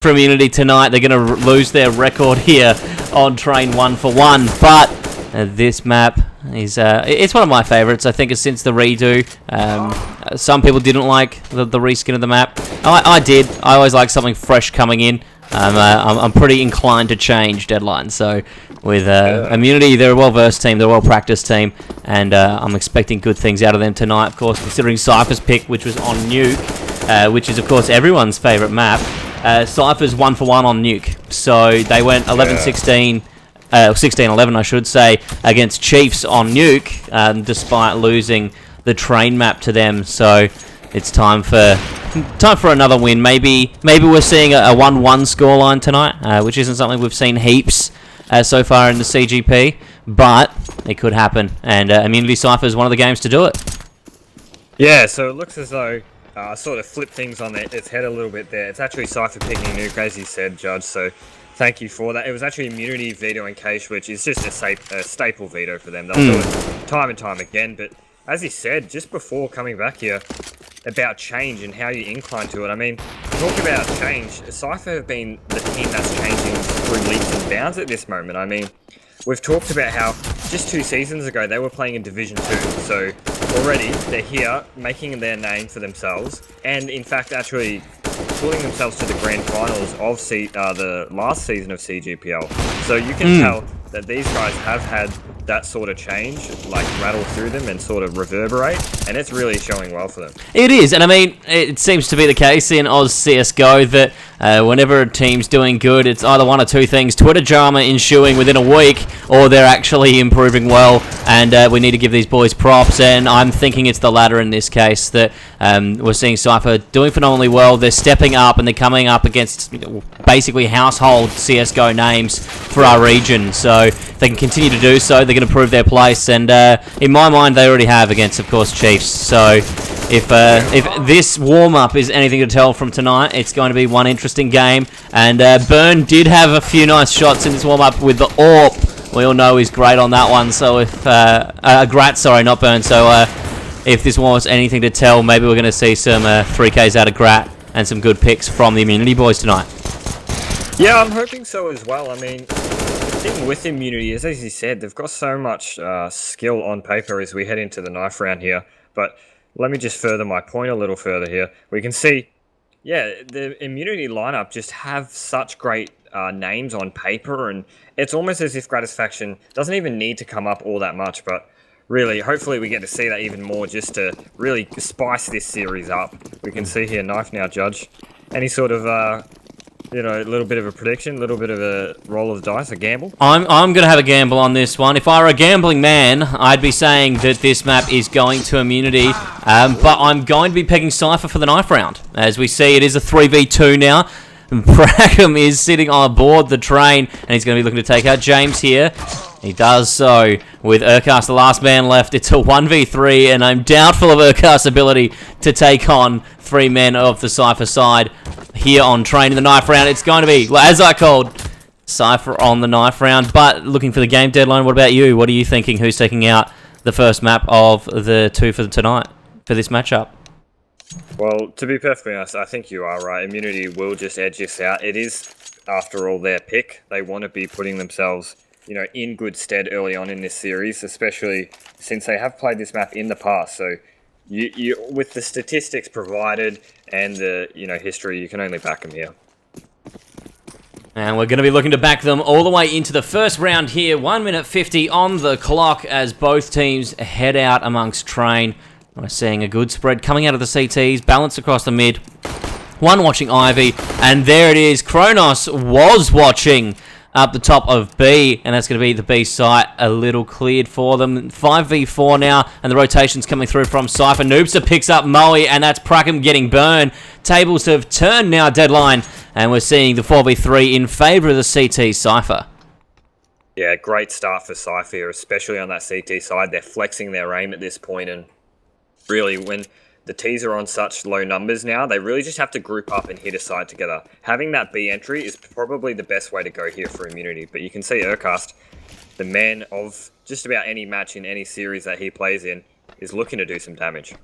for Immunity tonight. They're going to lose their record here on Train 1 for 1. But this map is it's one of my favorites. I think it's since the redo. Some people didn't like the reskin of the map. I did. I always like something fresh coming in. I'm pretty inclined to change Deadline. So with Immunity, they're a well-versed team, they're a well-practiced team, and I'm expecting good things out of them tonight, of course, considering Cypher's pick, which was on Nuke, which is, of course, everyone's favourite map. Cypher's 1 for 1 on Nuke, so they went 11-16, 16-11, I should say, against Chiefs on Nuke, despite losing the train map to them, so it's time for another win. Maybe we're seeing a 1-1 scoreline tonight, which isn't something we've seen heaps so far in the CGP, but it could happen, and Immunity Cypher is one of the games to do it. Yeah, so it looks as though sort of flip things on its head a little bit there. It's actually Cypher picking Nuke, as you said, Judge, so thank you for that. It was actually Immunity veto and Cache, which is just a staple veto for them. They'll do it time and time again, but as he said, just before coming back here, about change and how you incline to it. I mean, talk about change. Cypher have been the team that's changing through leaps and bounds at this moment. I mean, we've talked about how just 2 seasons ago they were playing in Division 2, so already they're here making their name for themselves, and in fact actually pulling themselves to the grand finals of the last season of CGPL. So you can tell that these guys have had that sort of change, like, rattle through them and sort of reverberate, and it's really showing well for them. It is, and I mean, it seems to be the case in Oz CSGO that whenever a team's doing good, it's either one or two things: Twitter drama ensuing within a week, or they're actually improving well, and we need to give these boys props, and I'm thinking it's the latter in this case, that we're seeing Cypher doing phenomenally well. They're stepping up, and they're coming up against basically household CSGO names for our region, so if they can continue to do so, they're going to prove their place, and in my mind, they already have against, of course, Chiefs. So if this warm-up is anything to tell from tonight, it's going to be one interesting game. And Burn did have a few nice shots in this warm-up with the AWP. We all know he's great on that one. So if Grat, sorry, not Burn. So if this was anything to tell, maybe we're going to see some 3Ks out of Grat and some good picks from the Immunity boys tonight. Yeah, I'm hoping so as well. I mean, the thing with Immunity is, as you said, they've got so much skill on paper as we head into the knife round here. But let me just further my point a little further here. We can see, yeah, the Immunity lineup just have such great names on paper, and it's almost as if Gratisfaction doesn't even need to come up all that much, but really, hopefully we get to see that even more just to really spice this series up. We can see here, Knife now, Judge. Any sort of you know, a little bit of a prediction, a little bit of a roll of the dice, a gamble? I'm going to have a gamble on this one. If I were a gambling man, I'd be saying that this map is going to Immunity, but I'm going to be picking Cypher for the knife round. As we see, it is a 3v2 now. Brackham is sitting on board the train, and he's going to be looking to take out James here. He does so with Urcast, the last man left. It's a 1v3, and I'm doubtful of Urcast's ability to take on 3 men of the Cypher side here on Train in the knife round. It's going to be, as I called, Cypher on the knife round. But looking for the game deadline, what about you? What are you thinking? Who's taking out the first map of the 2 for tonight for this matchup? Well, to be perfectly honest, I think you are right. Immunity will just edge this out. It is, after all, their pick. They want to be putting themselves, you know, in good stead early on in this series, especially since they have played this map in the past. So, you with the statistics provided and the, you know, history, you can only back them here. And we're going to be looking to back them all the way into the first round here. 1 minute 50 on the clock as both teams head out amongst Train. We're seeing a good spread coming out of the CTs, balanced across the mid. One watching Ivy, and there it is. Kronos was watching up the top of B, and that's going to be the B site, a little cleared for them. 5v4 now, and the rotation's coming through from Cypher. Noobster picks up Moe, and that's Prackham getting burned. Tables have turned now, Deadline, and we're seeing the 4v3 in favour of the CT Cypher. Yeah, great start for Cypher, especially on that CT side. They're flexing their aim at this point, and really, when the T's are on such low numbers now, they really just have to group up and hit a side together. Having that B entry is probably the best way to go here for Immunity. But you can see Urcast, the man of just about any match in any series that he plays in, is looking to do some damage.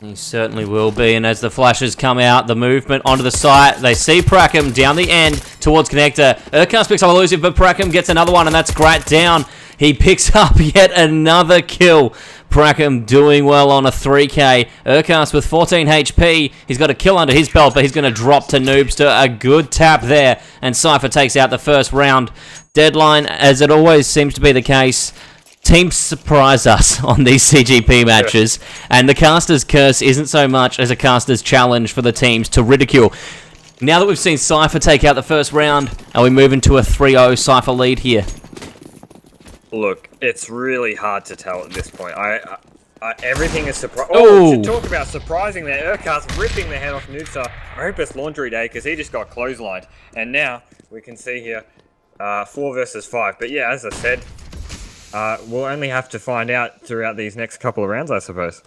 He certainly will be, and as the flashes come out, the movement onto the site, they see Prackham down the end towards Connector. Urcast picks up elusive, but Prackham gets another one, and that's Grat down. He picks up yet another kill. Prackham doing well on a 3k. Urcast with 14 HP. He's got a kill under his belt, but he's going to drop to Noobster. A good tap there, and Cypher takes out the first round. Deadline, as it always seems to be the case, teams surprise us on these CGP matches, and the caster's curse isn't so much as a caster's challenge for the teams to ridicule. Now that we've seen Cypher take out the first round, are we moving to a 3-0 Cypher lead here? Look, it's really hard to tell at this point. Everything is surprising. Oh, we should talk about surprising there. Urcast ripping the head off Noobster. I hope it's laundry day because he just got clotheslined. And now we can see here 4 versus 5. But yeah, as I said, we'll only have to find out throughout these next couple of rounds, I suppose.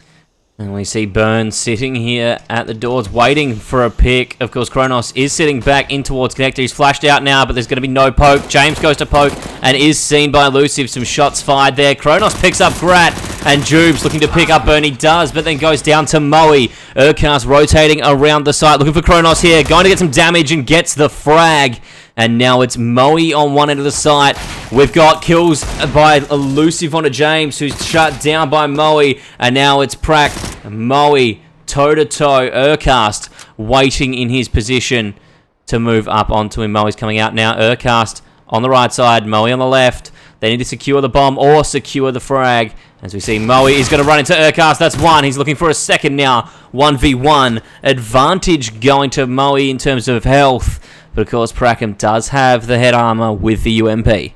And we see Burns sitting here at the doors, waiting for a pick. Of course, Kronos is sitting back in towards Connector. He's flashed out now, but there's going to be no poke. James goes to poke and is seen by Elusive. Some shots fired there. Kronos picks up Grat, and Jubes looking to pick up Burn. He does, but then goes down to Moe. Urcast rotating around the site, looking for Kronos here. Going to get some damage and gets the frag. And now it's Moe on one end of the site. We've got kills by Elusive onto James, who's shut down by Moe. And now it's Prac, Moe, toe-to-toe, Urcast waiting in his position to move up onto him. Moe's coming out now. Urcast on the right side, Moe on the left. They need to secure the bomb or secure the frag. As we see, Moe is going to run into Urcast. That's one. He's looking for a second now. 1v1. Advantage going to Moe in terms of health. But of course, Prackham does have the head armor with the UMP.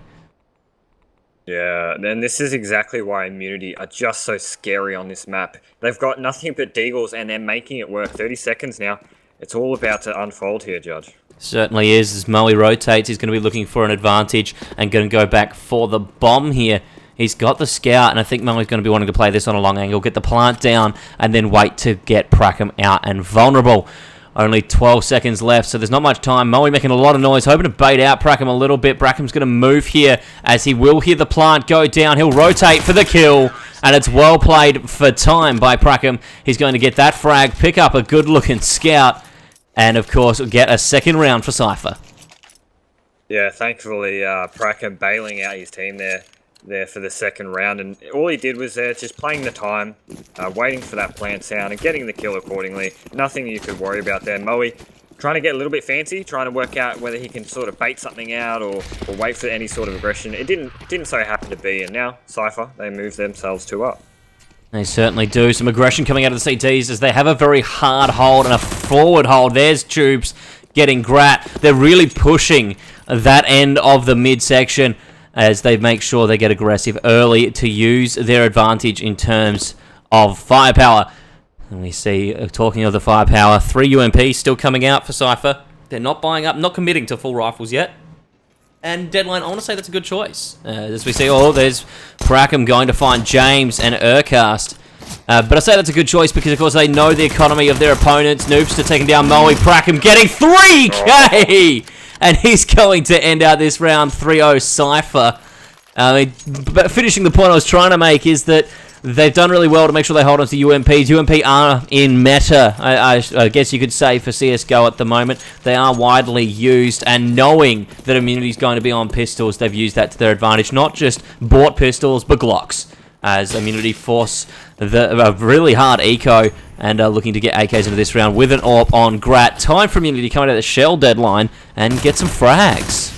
Yeah, and this is exactly why Immunity are just so scary on this map. They've got nothing but deagles, and they're making it work. 30 seconds now. It's all about to unfold here, Judge. Certainly is. As Moe rotates, he's going to be looking for an advantage and going to go back for the bomb here. He's got the scout, and I think Moe's going to be wanting to play this on a long angle, get the plant down, and then wait to get Prackham out and vulnerable. Only 12 seconds left, so there's not much time. Moe making a lot of noise, hoping to bait out Prackham a little bit. Prackham's going to move here as he will hear the plant go down. He'll rotate for the kill, and it's well played for time by Prackham. He's going to get that frag, pick up a good-looking scout, and, of course, get a second round for Cypher. Yeah, thankfully, Prackham bailing out his team there for the second round, and all he did was just playing the time, waiting for that plant sound and getting the kill accordingly. Nothing you could worry about there. Moe trying to get a little bit fancy, trying to work out whether he can sort of bait something out or wait for any sort of aggression. It didn't so happen to be, and now Cypher, they move themselves 2 up. They certainly do. Some aggression coming out of the CTs as they have a very hard hold and a forward hold. There's Tubes getting Grat. They're really pushing that end of the midsection as they make sure they get aggressive early to use their advantage in terms of firepower. And we see, talking of the firepower, 3 UMPs still coming out for Cypher. They're not buying up, not committing to full rifles yet. And Deadline, I want to say that's a good choice. As we see, there's Prackham going to find James and Urcast. But I say that's a good choice because, of course, they know the economy of their opponents. Noobster taking down Moe. Prackham getting 3k! And he's going to end out this round 3-0 Cypher. But finishing the point I was trying to make is that they've done really well to make sure they hold on to UMPs. UMP are in meta, I guess you could say, for CSGO at the moment. They are widely used, and knowing that Immunity is going to be on pistols, they've used that to their advantage. Not just bought pistols, but Glocks, as Immunity force a really hard eco and looking to get AKs into this round with an AWP on Grat. Time for Immunity to come out of the shell Deadline and get some frags.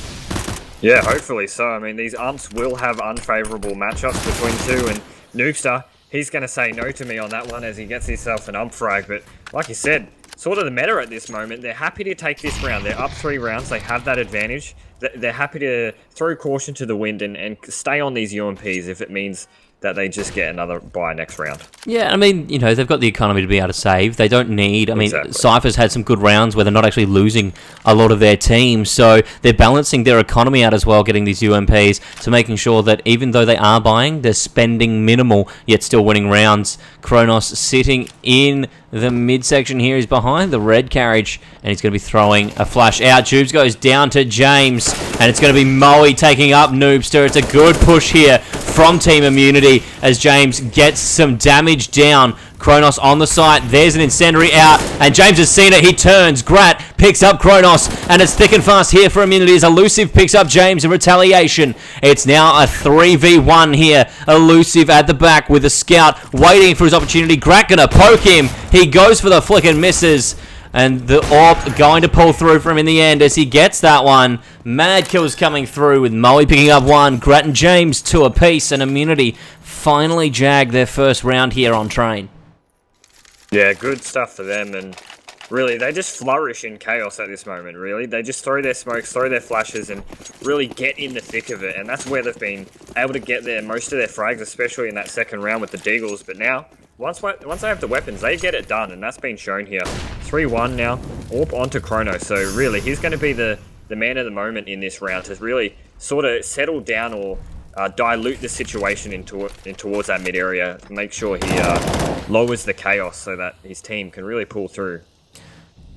Yeah, hopefully so. I mean, these umps will have unfavourable matchups between 2, and Noobster, he's going to say no to me on that one as he gets himself an ump frag. But like you said, sort of the meta at this moment. They're happy to take this round. They're up 3 rounds. They have that advantage. They're happy to throw caution to the wind and stay on these UMPs if it means that they just get another buy next round. Yeah, I mean, you know, they've got the economy to be able to save. They don't need... I mean, exactly. Cypher's had some good rounds where they're not actually losing a lot of their team, so they're balancing their economy out as well, getting these UMPs, to making sure that even though they are buying, they're spending minimal, yet still winning rounds. Kronos sitting in the midsection here. He's behind the red carriage, and he's going to be throwing a flash out. Jubes goes down to James, and it's going to be Moe taking up Noobster. It's a good push here from Team Immunity as James gets some damage down. Kronos on the site. There's an incendiary out, and James has seen it. He turns. Grat picks up Kronos, and it's thick and fast here for Immunity as Elusive picks up James in retaliation. It's now a 3v1 here. Elusive at the back with a scout waiting for his opportunity. Grat gonna poke him. He goes for the flick and misses. And the AWP going to pull through for him in the end as he gets that one. Mad kills coming through with Moe picking up one. Grat and James 2 apiece, and Immunity finally jag their first round here on Train. Yeah, good stuff for them, and really, they just flourish in chaos at this moment, really. They just throw their smokes, throw their flashes, and really get in the thick of it, and that's where they've been able to get most of their frags, especially in that second round with the Deagles, but now, once they have the weapons, they get it done, and that's been shown here. 3-1 now, AWP onto Chrono, so really, he's going to be the man of the moment in this round to really sort of settle down or dilute the situation in towards that mid area, make sure he lowers the chaos so that his team can really pull through.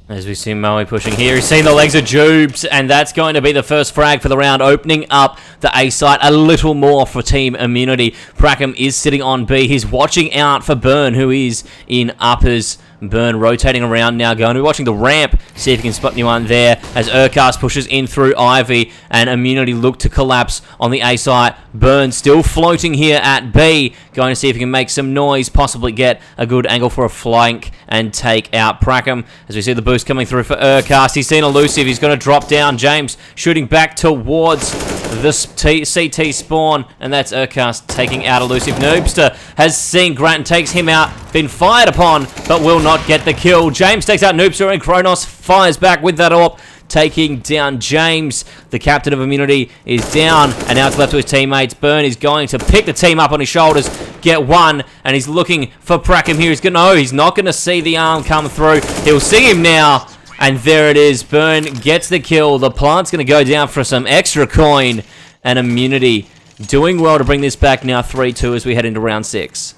As we see Moe pushing here, he's seen the legs of Jubes, and that's going to be the first frag for the round, opening up the A site a little more for Team Immunity. Prackham is sitting on B. He's watching out for Burn, who is in uppers. Burn rotating around now, going to be watching the ramp, see if he can spot anyone there as Urcast pushes in through Ivy, and Immunity look to collapse on the A site. Burn still floating here at B, going to see if he can make some noise, possibly get a good angle for a flank and take out Prackham. As we see the boost coming through for Urcast, he's seen Elusive, he's going to drop down. James shooting back towards the CT spawn, and that's Urcast taking out Elusive. Noobster has seen Grant and takes him out, been fired upon, but will not get the kill. James takes out Noobster, and Kronos fires back with that AWP, taking down James. The captain of Immunity is down, and now it's left to his teammates. Burn is going to pick the team up on his shoulders, get one, and he's looking for Prackham here. He's not going to see the arm come through. He'll see him now, and there it is. Burn gets the kill. The plant's going to go down for some extra coin, and Immunity doing well to bring this back now 3-2 as we head into round 6.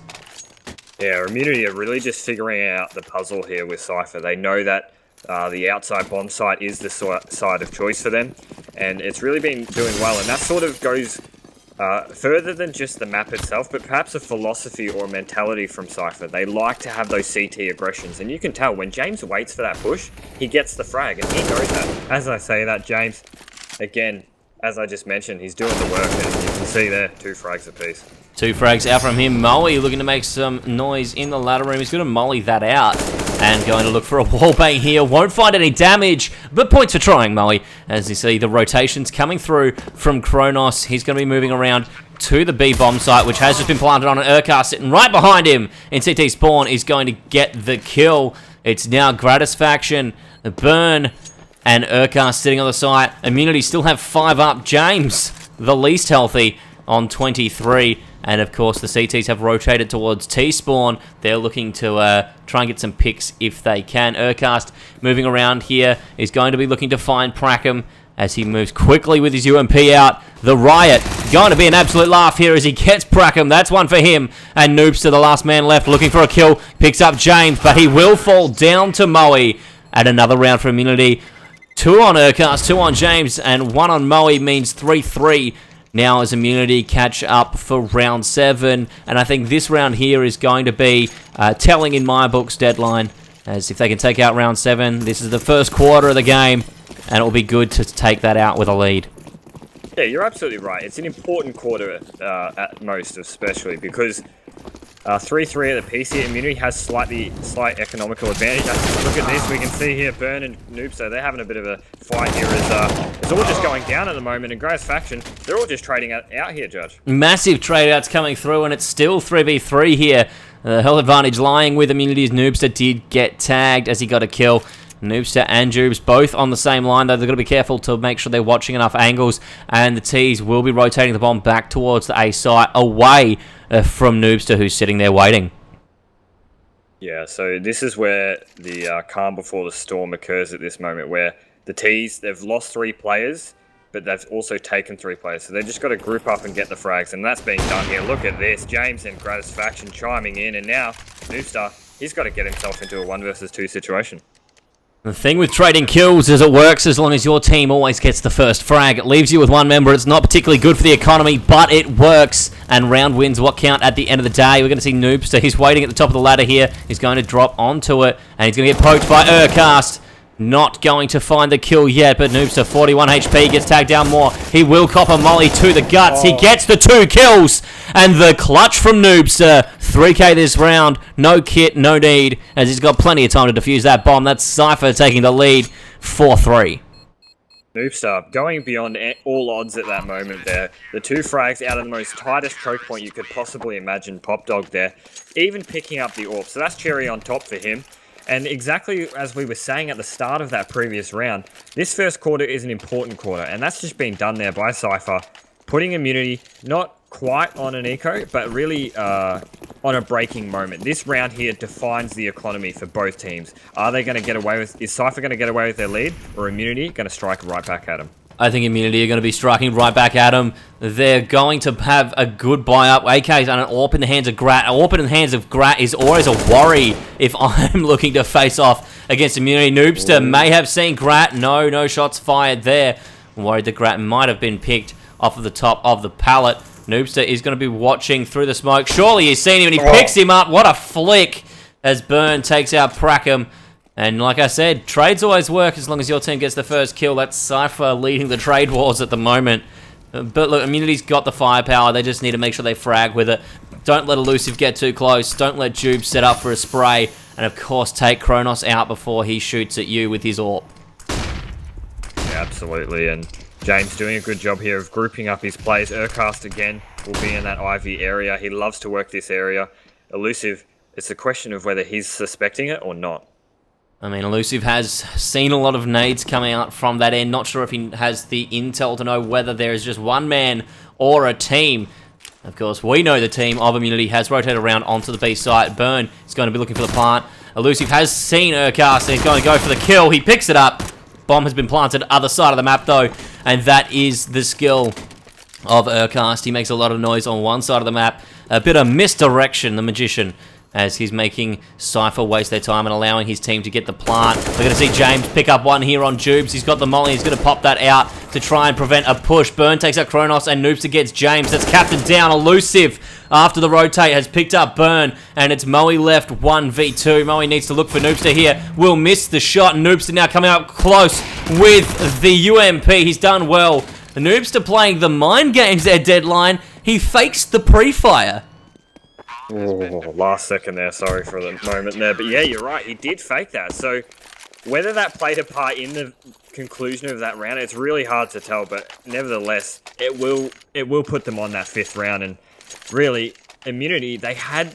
Yeah, Immunity are really just figuring out the puzzle here with Cypher. They know that the outside bomb site is the side of choice for them, and it's really been doing well, and that sort of goes further than just the map itself, but perhaps a philosophy or a mentality from Cypher. They like to have those CT aggressions, and you can tell when James waits for that push, he gets the frag, and he knows that. As I say that, James, again, as I just mentioned, he's doing the work, and you can see there, 2 frags apiece. 2 frags out from him. Moe looking to make some noise in the ladder room. He's going to molly that out and going to look for a wallbang here. Won't find any damage, but points for trying, Moe. As you see the rotations coming through from Kronos. He's going to be moving around to the B bomb site, which has just been planted on an Urcast sitting right behind him in CT spawn. Is going to get the kill. It's now Gratisfaction, Burn, and Urcast sitting on the site. Immunity still have 5 up. James, the least healthy, on 23. And of course, the CTs have rotated towards T-Spawn. They're looking to try and get some picks if they can. Urcast moving around here is going to be looking to find Prackham as he moves quickly with his UMP out. The Riot going to be an absolute laugh here as he gets Prackham. That's one for him. And Noobster, the last man left, looking for a kill. Picks up James, but he will fall down to Moe. At another round for Immunity. 2 on Urcast, 2 on James, and 1 on Moe means 3-3. Now as Immunity catch up for round 7, and I think this round here is going to be telling in my book's deadline, as if they can take out round 7, this is the first quarter of the game, and it will be good to take that out with a lead. Yeah, you're absolutely right. It's an important quarter at most, especially because 3-3 of the PC. Immunity has slight economical advantage. Look at this. We can see here Burn and Noobster. They're having a bit of a fight here as it's all just going down at the moment. And Gratisfaction, they're all just trading out here, Judge. Massive trade outs coming through, and it's still 3v3 here. The health advantage lying with Immunity's. Noobster did get tagged as he got a kill. Noobster and Jubes both on the same line, though they've got to be careful to make sure they're watching enough angles, and the T's will be rotating the bomb back towards the A site, away from Noobster, who's sitting there waiting. Yeah, so this is where the calm before the storm occurs at this moment, where the T's, they've lost 3 players, but they've also taken 3 players, so they've just got to group up and get the frags, and that's being done here. Look at this, James and Gratisfaction chiming in, and now Noobster, he's got to get himself into a 1 versus 2 situation. The thing with trading kills is it works as long as your team always gets the first frag. It leaves you with one member. It's not particularly good for the economy, but it works. And round wins what count at the end of the day. We're going to see Noobster. He's waiting at the top of the ladder here. He's going to drop onto it, and he's going to get poked by Urcast. Not going to find the kill yet, but Noobster, 41 HP, gets tagged down more. He will cop a molly to the guts. He gets the 2 kills, and the clutch from Noobster. 3k this round, no kit, no need, as he's got plenty of time to defuse that bomb. That's Cypher taking the lead, 4-3. Noobster going beyond all odds at that moment there. The 2 frags out of the most tightest choke point you could possibly imagine. Pop Dog there, even picking up the AWP, so that's cherry on top for him. And exactly as we were saying at the start of that previous round, this first quarter is an important quarter, and that's just been done there by Cypher, putting immunity not quite on an eco, but really on a breaking moment. This round here defines the economy for both teams. Are they going to get away with, is Cypher going to get away with their lead, or immunity going to strike right back at them? I think Immunity are going to be striking right back at him. They're going to have a good buy-up. AK's on an AWP in the hands of Grat. An AWP in the hands of Grat is always a worry if I'm looking to face off against Immunity. Noobster may have seen Grat. No shots fired there. I'm worried that Grat might have been picked off of the top of the pallet. Noobster is going to be watching through the smoke. Surely he's seen him, and he picks him up. What a flick as Burn takes out Prackham. And like I said, trades always work as long as your team gets the first kill. That's Cypher leading the trade wars at the moment. But look, Immunity's got the firepower. They just need to make sure they frag with it. Don't let Elusive get too close. Don't let Jube set up for a spray. And of course, take Kronos out before he shoots at you with his AWP. Yeah, absolutely. And James doing a good job here of grouping up his plays. Urcast again will be in that Ivy area. He loves to work this area. Elusive, it's a question of whether he's suspecting it or not. I mean, Elusive has seen a lot of nades coming out from that end. Not sure if he has the intel to know whether there is just one man or a team. Of course, we know the team of Immunity has rotated around onto the B site. Burn is going to be looking for the plant. Elusive has seen Urcast, and he's going to go for the kill. He picks it up. Bomb has been planted other side of the map, though, and that is the skill of Urcast. He makes a lot of noise on one side of the map. A bit of misdirection, the Magician, as he's making Cypher waste their time and allowing his team to get the plant. We're going to see James pick up one here on Jubes. He's got the molly. He's going to pop that out to try and prevent a push. Burn takes out Kronos, and Noobster gets James. That's Captain down. Elusive, after the rotate, has picked up Burn, and it's Moe left 1v2. Moe needs to look for Noobster here. Will miss the shot. Noobster now coming out close with the UMP. He's done well. The Noobster playing the mind games there, Deadline. He fakes the pre-fire. Oh, last second there, sorry for the moment there. But yeah, you're right, he did fake that. So whether that played a part in the conclusion of that round, it's really hard to tell. But nevertheless, it will put them on that 5th round. And really, Immunity, they had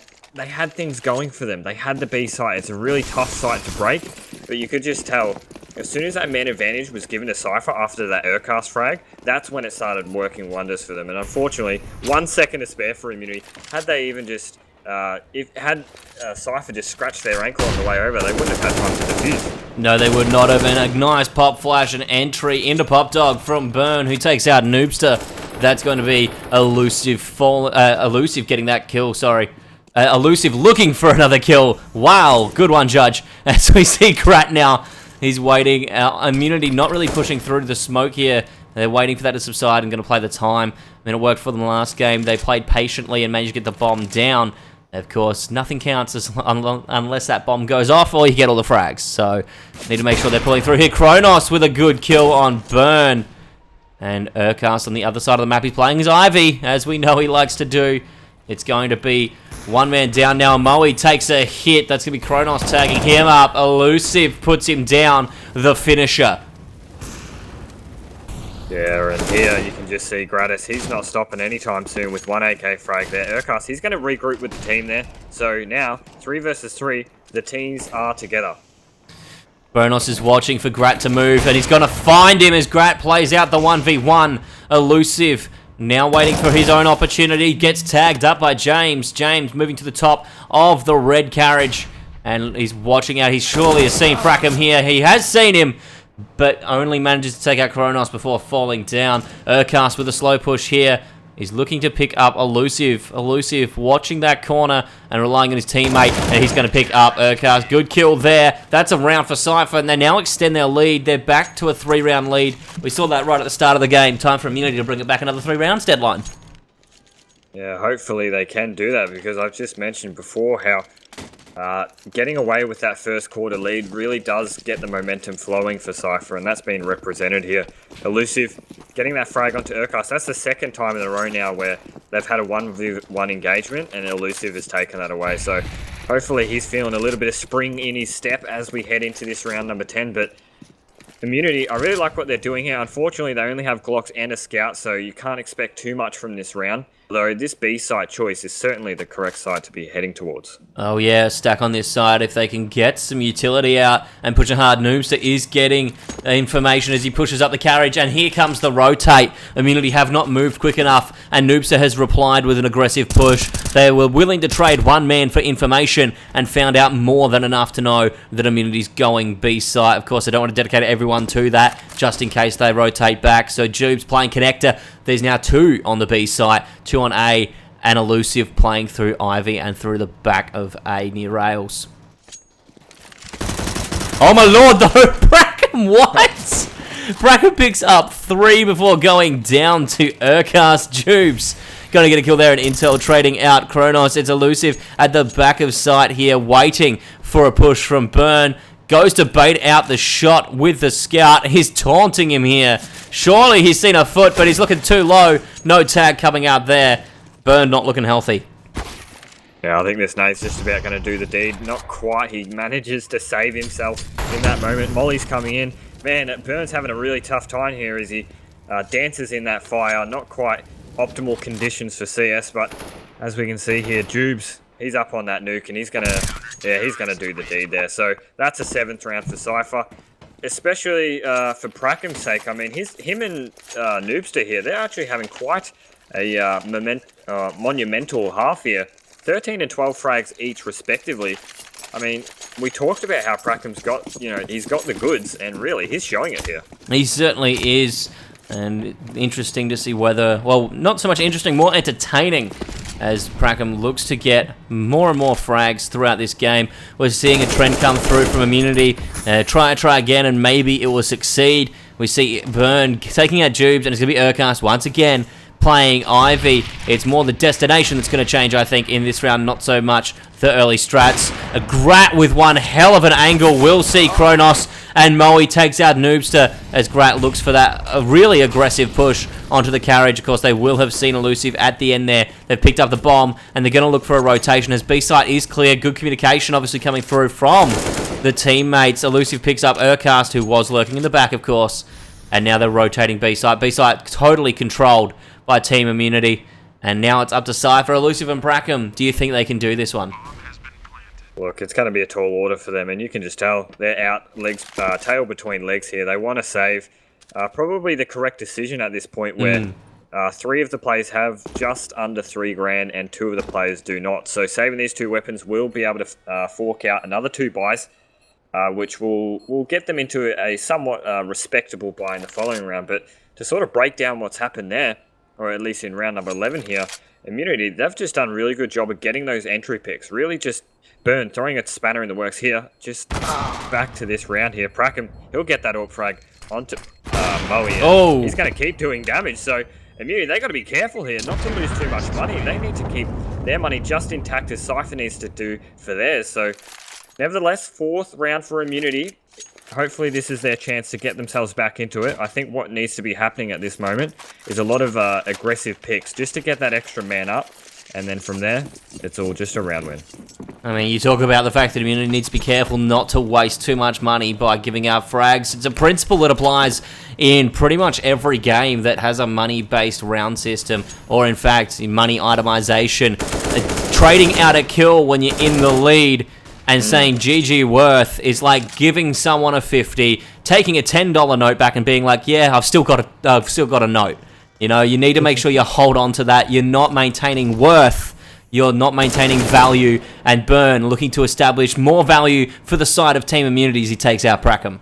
things going for them. They had the B site. It's a really tough site to break. But you could just tell, as soon as that man advantage was given to Cypher after that Urcast frag, that's when it started working wonders for them. And unfortunately, 1 second to spare for Immunity. Had they even just, had Cypher just scratched their ankle on the way over, they wouldn't have had time to defuse. No, they would not have. And a nice pop flash and entry into Pop Dog from Burn, who takes out Noobster. That's going to be Elusive getting that kill, sorry. Elusive looking for another kill. Wow, good one, Judge. As we see Grat now, he's waiting. Immunity not really pushing through to the smoke here. They're waiting for that to subside and going to play the time. I mean, it worked for them last game. They played patiently and managed to get the bomb down. Of course, nothing counts unless that bomb goes off or you get all the frags. So, need to make sure they're pulling through here. Kronos with a good kill on Burn. And Urcast on the other side of the map. He's playing his Ivy, as we know he likes to do. It's going to be one man down now. Moe takes a hit. That's going to be Kronos tagging him up. Elusive puts him down. The finisher. Yeah, and here you can just see Gratis. He's not stopping anytime soon with 1 AK frag there. Urcast, he's going to regroup with the team there. So now, 3 versus 3, the teams are together. Bonos is watching for Grat to move, and he's going to find him as Grat plays out the 1v1. Elusive now waiting for his own opportunity. Gets tagged up by James. James moving to the top of the red carriage. And he's watching out. He surely has seen Prackham here. He has seen him, but only manages to take out Kronos before falling down. Urcast with a slow push here. is looking to pick up Elusive. Elusive watching that corner and relying on his teammate, and he's going to pick up Urcast. Good kill there. That's a round for Cypher, and they now extend their lead. They're back to a 3-round lead. We saw that right at the start of the game. Time for Immunity to bring it back another 3 rounds deadline. Yeah, hopefully they can do that, because I've just mentioned before how getting away with that first quarter lead really does get the momentum flowing for Cypher, and that's been represented here. Elusive getting that frag onto Urcast. That's the second time in a row now where they've had a 1v1 engagement, and Elusive has taken that away. So hopefully he's feeling a little bit of spring in his step as we head into this round number 10. But Immunity, I really like what they're doing here. Unfortunately, they only have Glocks and a Scout, so you can't expect too much from this round. Although this B site choice is certainly the correct side to be heading towards. Oh yeah, stack on this side if they can get some utility out, and Pushing Hard Noobster is getting information as he pushes up the carriage, and here comes the rotate. Immunity have not moved quick enough, and Noobster has replied with an aggressive push. They were willing to trade one man for information and found out more than enough to know that Immunity's going B site. Of course, I don't want to dedicate everyone to that, just in case they rotate back. So Jubes playing connector. There's now 2 on the B site, 2 on A, and Elusive playing through Ivy and through the back of A near rails. Oh my lord, though! Bracken, what? Bracken picks up 3 before going down to Urcast. Jubes gonna get a kill there, and Intel trading out Kronos. It's Elusive at the back of site here, waiting for a push from Burn. Goes to bait out the shot with the Scout. He's taunting him here. Surely he's seen a foot, but he's looking too low. No tag coming out there. Burn not looking healthy. Yeah, I think this nade's just about going to do the deed. Not quite. He manages to save himself in that moment. Molly's coming in. Man, Burn's having a really tough time here as he dances in that fire. Not quite optimal conditions for CS, but as we can see here, Jubes, he's up on that nuke, and he's gonna do the deed there. So that's a 7th round for Cypher, especially for Bracken's sake. I mean, him and Noobster here, they're actually having quite a monumental half here. 13 and 12 frags each, respectively. I mean, we talked about how Bracken's got, he's got the goods, and really, he's showing it here. He certainly is, and interesting to see whether, well, not so much interesting, more entertaining, as Brackham looks to get more and more frags throughout this game. We're seeing a trend come through from Immunity. Try again, and maybe it will succeed. We see Burn taking out Jubes, and it's going to be Urcast once again playing Ivy. It's more the destination that's going to change, I think, in this round, not so much the early strats. A Grat with one hell of an angle. We'll see Kronos, and Moe takes out Noobster as Grat looks for that really aggressive push onto the carriage. Of course, they will have seen Elusive at the end there. They've picked up the bomb, and they're going to look for a rotation as B-site is clear. Good communication, obviously, coming through from the teammates. Elusive picks up Urcast, who was lurking in the back, of course, and now they're rotating B-site. B-site totally controlled by Team Immunity, and now it's up to Cypher, Elusive, and Brackham. Do you think they can do this one? Look, it's going to be a tall order for them, and you can just tell they're out, tail between legs here. They want to save. Probably the correct decision at this point, where 3 of the players have just under 3 grand, and 2 of the players do not. So saving these 2 weapons will be able to fork out another 2 buys, which will get them into a somewhat respectable buy in the following round. But to sort of break down what's happened there, or at least in round number 11 here, Immunity, they've just done a really good job of getting those entry picks. Really just Burn throwing a spanner in the works here. Just back to this round here. Brackham, he'll get that AWP frag onto Moe. Oh! He's going to keep doing damage, so Immunity, they got to be careful here not to lose too much money. They need to keep their money just intact as Cypher needs to do for theirs. So, nevertheless, 4th round for Immunity. Hopefully this is their chance to get themselves back into it. I think what needs to be happening at this moment is a lot of aggressive picks just to get that extra man up. And then from there, it's all just a round win. I mean, you talk about the fact that Immunity needs to be careful not to waste too much money by giving out frags. It's a principle that applies in pretty much every game that has a money-based round system, or in fact, money itemization. Trading out a kill when you're in the lead and saying GG worth is like giving someone a 50, taking a $10 note back and being like, yeah, I've still got a note. You know, you need to make sure you hold on to that. You're not maintaining worth. You're not maintaining value. And Burn looking to establish more value for the side of Team Immunity as he takes out Brackham.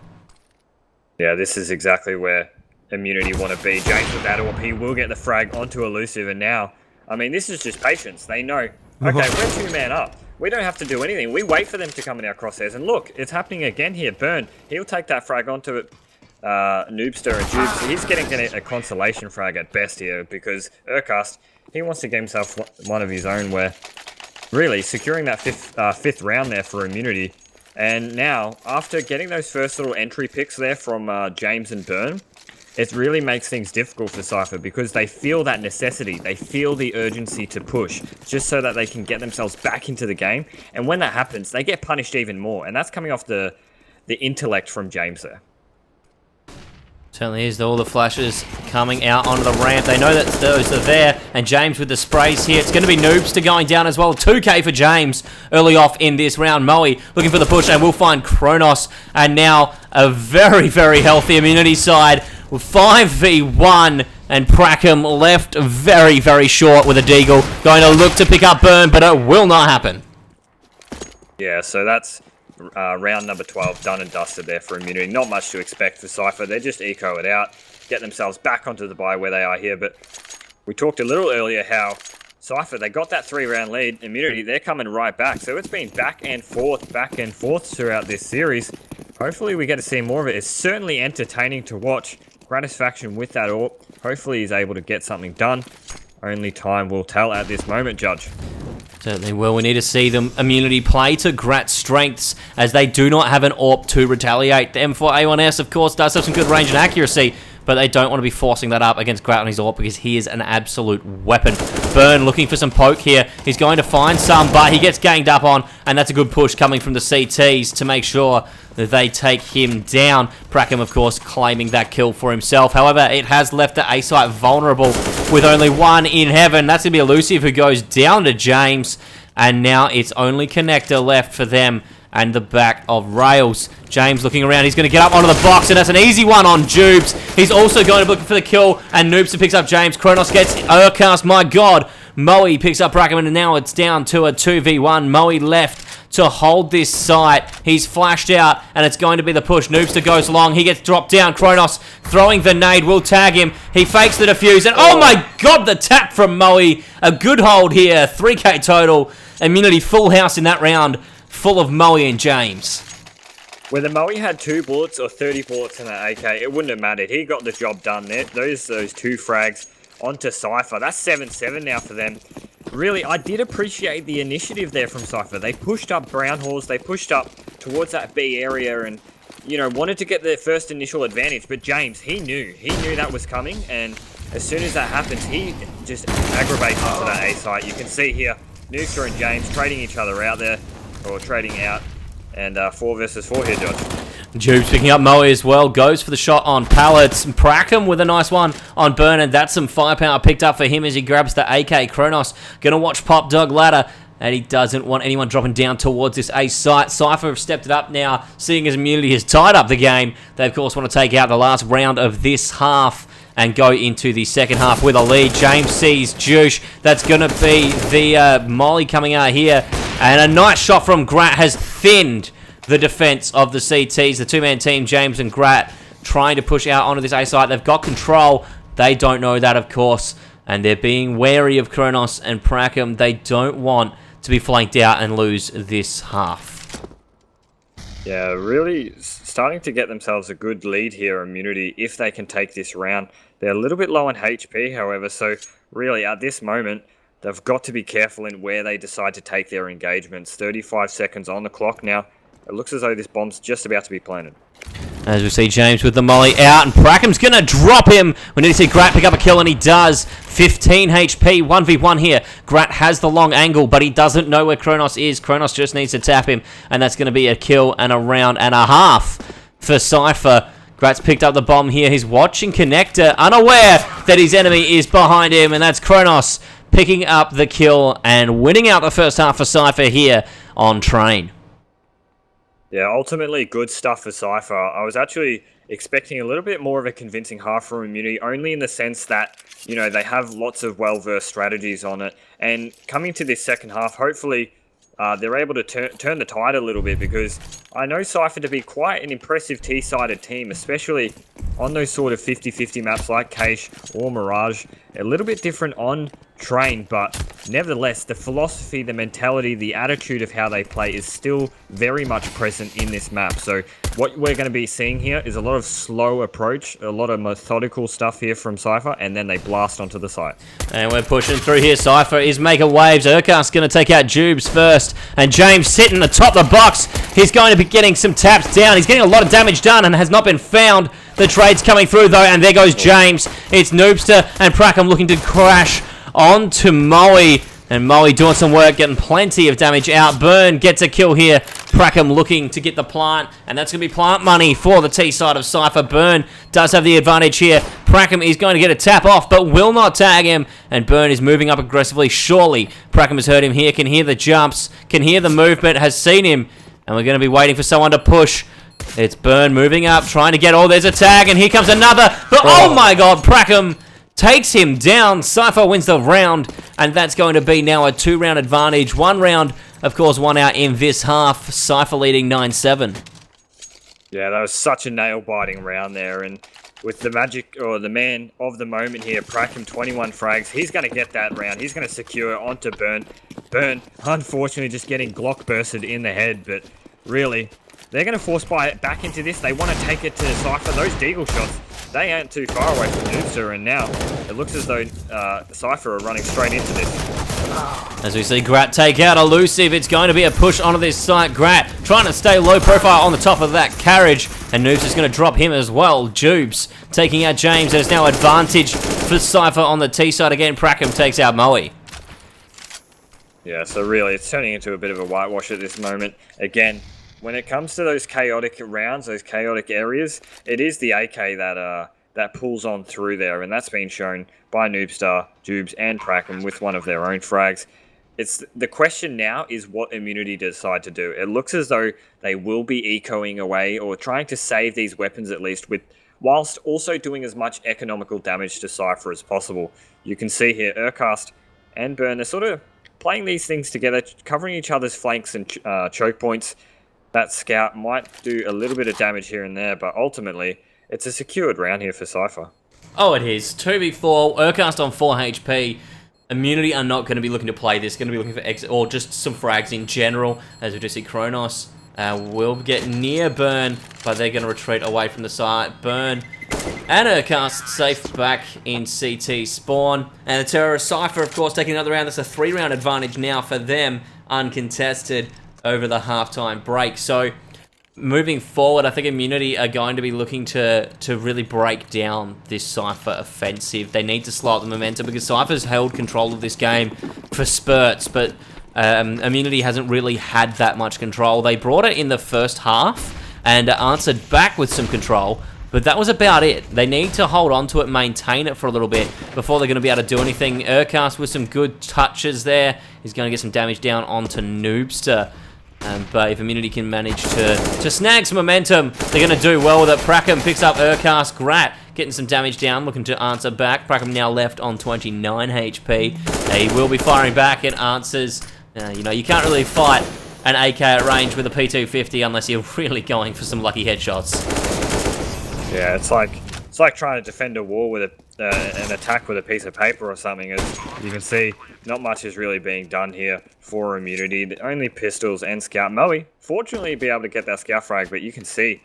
Yeah, this is exactly where Immunity want to be. James with that AWP, he will get the frag onto Elusive, and now, I mean, this is just patience. They know, okay, we're 2-man up. We don't have to do anything. We wait for them to come in our crosshairs, and look, it's happening again here. Burn, he'll take that frag onto it. Noobster and Jubes, he's getting a consolation frag at best here, because Urcast, he wants to get himself one of his own, where really securing that fifth round there for Immunity. And now, after getting those first little entry picks there from James and Burn, it really makes things difficult for Cypher, because they feel that necessity, they feel the urgency to push, just so that they can get themselves back into the game. And when that happens, they get punished even more, and that's coming off the intellect from James there. Certainly is. All the flashes coming out onto the ramp. They know that those are there. And James with the sprays here. It's going to be Noobster going down as well. 2k for James early off in this round. Moe looking for the push, and we'll find Kronos. And now a very, very healthy Immunity side. 5v1. And Prackham left very, very short with a Deagle. Going to look to pick up Burn, but it will not happen. Yeah, so that's round number 12 done and dusted there for Immunity. Not much to expect for Cypher. They just eco it out, get themselves back onto the bye where they are here. But we talked a little earlier how Cypher, they got that 3-round lead. Immunity, they're coming right back. So it's been back and forth throughout this series. Hopefully we get to see more of it. It's certainly entertaining to watch. Gratisfaction with that AWP. Hopefully he's able to get something done. Only time will tell at this moment, Judge. Certainly will. We need to see them Immunity play to Grat's strengths, as they do not have an AWP to retaliate. The M4A1S, of course, does have some good range and accuracy, but they don't want to be forcing that up against Grat on his AWP, because he is an absolute weapon. Burn looking for some poke here. He's going to find some, but he gets ganged up on, and that's a good push coming from the CTs to make sure that they take him down. Prackham, of course, claiming that kill for himself. However, it has left the A site vulnerable with only one in heaven. That's going to be Elusive, who goes down to James, and now it's only Connector left for them and the back of Rails. James looking around. He's going to get up onto the box, and that's an easy one on Jubes. He's also going to look for the kill, and Noobster picks up James. Kronos gets Urcast. My God. Moe picks up Prackham, and now it's down to a 2v1. Moe left to hold this site. He's flashed out, and it's going to be the push. Noobster goes long. He gets dropped down. Kronos throwing the nade. Will tag him. He fakes the defuse, and oh my God, the tap from Moe. A good hold here. 3k total. Immunity full house in that round, full of Moe and James. Whether Moe had 2 bullets or 30 bullets in that AK, it wouldn't have mattered. He got the job done there. Those 2 frags onto Cypher. That's 7-7 now for them. Really, I did appreciate the initiative there from Cypher. They pushed up Brown Halls. They pushed up towards that B area and, you know, wanted to get their first initial advantage. But James, he knew that was coming. And as soon as that happens, he just aggravates onto that A site. You can see here, Nooster and James trading each other out there, or trading out. And 4 versus 4 here, Judge. Jubes picking up Moe as well. Goes for the shot on Pallets. Prackham with a nice one on Burn, and that's some firepower picked up for him as he grabs the AK. Kronos going to watch Pop Dog ladder, and he doesn't want anyone dropping down towards this A site. Cypher have stepped it up now, seeing as Immunity has tied up the game. They, of course, want to take out the last round of this half and go into the second half with a lead. James sees Juice. That's going to be the Molly coming out here. And a nice shot from Grat has thinned the defense of the CTs. The 2-man team, James and Grat, trying to push out onto this A site. They've got control. They don't know that, of course. And they're being wary of Kronos and Prackham. They don't want to be flanked out and lose this half. Yeah, really starting to get themselves a good lead here, Immunity, if they can take this round. They're a little bit low on HP, however, so really at this moment, they've got to be careful in where they decide to take their engagements. 35 seconds on the clock now. It looks as though this bomb's just about to be planted. As we see James with the molly out, and Prackham's going to drop him. We need to see Grat pick up a kill, and he does. 15 HP, 1v1 here. Grat has the long angle, but he doesn't know where Kronos is. Kronos just needs to tap him, and that's going to be a kill and a round and a half for Cypher. Grat's picked up the bomb here. He's watching Connector, unaware that his enemy is behind him, and that's Kronos picking up the kill and winning out the first half for Cypher here on Train. Yeah, ultimately good stuff for Cypher. I was actually expecting a little bit more of a convincing half from Immunity, only in the sense that, you know, they have lots of well-versed strategies on it. And coming to this second half, hopefully they're able to turn the tide a little bit, because I know Cypher to be quite an impressive T-sided team, especially on those sort of 50-50 maps like Cache or Mirage. A little bit different on Train, but nevertheless, the philosophy, the mentality, the attitude of how they play is still very much present in this map. So what we're going to be seeing here is a lot of slow approach, a lot of methodical stuff here from Cypher, and then they blast onto the site. And we're pushing through here. Cypher is making waves. Urkast's going to take out Jubes first, and James sitting atop the box. He's going to be getting some taps down. He's getting a lot of damage done and has not been found. The trade's coming through though, and there goes James. It's Noobster and Prackham looking to crash onto Mwave, and Mwave doing some work, getting plenty of damage out. Burn gets a kill here. Prackham looking to get the plant, and that's going to be plant money for the T side of Cypher. Burn does have the advantage here. Prackham is going to get a tap off, but will not tag him, and Burn is moving up aggressively. Surely Prackham has heard him here, can hear the jumps, can hear the movement, has seen him, and we're going to be waiting for someone to push. It's Burn moving up, trying to get... Oh, there's a tag, and here comes another. But oh my god, Prackham takes him down. Cypher wins the round, and that's going to be now a 2-round advantage. 1 round, of course, 1 out in this half. Cypher leading 9-7. Yeah, that was such a nail-biting round there, and with the magic, or the man of the moment here, Prackham, 21 frags, he's going to get that round. He's going to secure it onto Burn. Burn, unfortunately, just getting Glock bursted in the head, but really, they're going to force buy it back into this. They want to take it to Cypher. Those deagle shots, they aren't too far away from Noobster, and now it looks as though Cypher are running straight into this. As we see Grat take out Elusive, it's going to be a push onto this site. Grat trying to stay low profile on the top of that carriage, and Noobs is going to drop him as well. Jubes taking out James, and it's now advantage for Cypher on the T side again. Prackham takes out Mwave. Yeah, so really it's turning into a bit of a whitewash at this moment. Again, when it comes to those chaotic rounds, those chaotic areas, it is the AK that pulls on through there, and that's been shown by Noobstar, Jubes, and Prackham with one of their own frags. It's the question now is what Immunity decide to do. It looks as though they will be ecoing away or trying to save these weapons at least, whilst also doing as much economical damage to Cypher as possible. You can see here Urkast and Burn are sort of playing these things together, covering each other's flanks and choke points. That scout might do a little bit of damage here and there, but ultimately, it's a secured round here for Cypher. Oh, it is. 2v4, Urkast on 4 HP. Immunity are not going to be looking to play this. Going to be looking for exit, or just some frags in general. As we just see, Kronos will get near Burn, but they're going to retreat away from the site. Burn and Urkast safe back in CT spawn. And the Terrorist Cypher, of course, taking another round. That's a 3-round advantage now for them, uncontested over the halftime break. So moving forward, I think Immunity are going to be looking to really break down this Cypher offensive. They need to slow up the momentum because Cypher's held control of this game for spurts, but Immunity hasn't really had that much control. They brought it in the first half and answered back with some control, but that was about it. They need to hold on to it, maintain it for a little bit before they're going to be able to do anything. Urkast with some good touches there. He's going to get some damage down onto Noobster. But if Immunity can manage to snag some momentum, they're going to do well with it. Prackham picks up Urkast. Grat getting some damage down, looking to answer back. Prackham now left on 29 HP. He will be firing back and answers. You know, you can't really fight an AK at range with a P250 unless you're really going for some lucky headshots. Yeah, it's like trying to defend a wall with an attack with a piece of paper or something. As you can see, not much is really being done here for Immunity. Only pistols and Scout. Mwave, fortunately, be able to get that Scout frag, but you can see,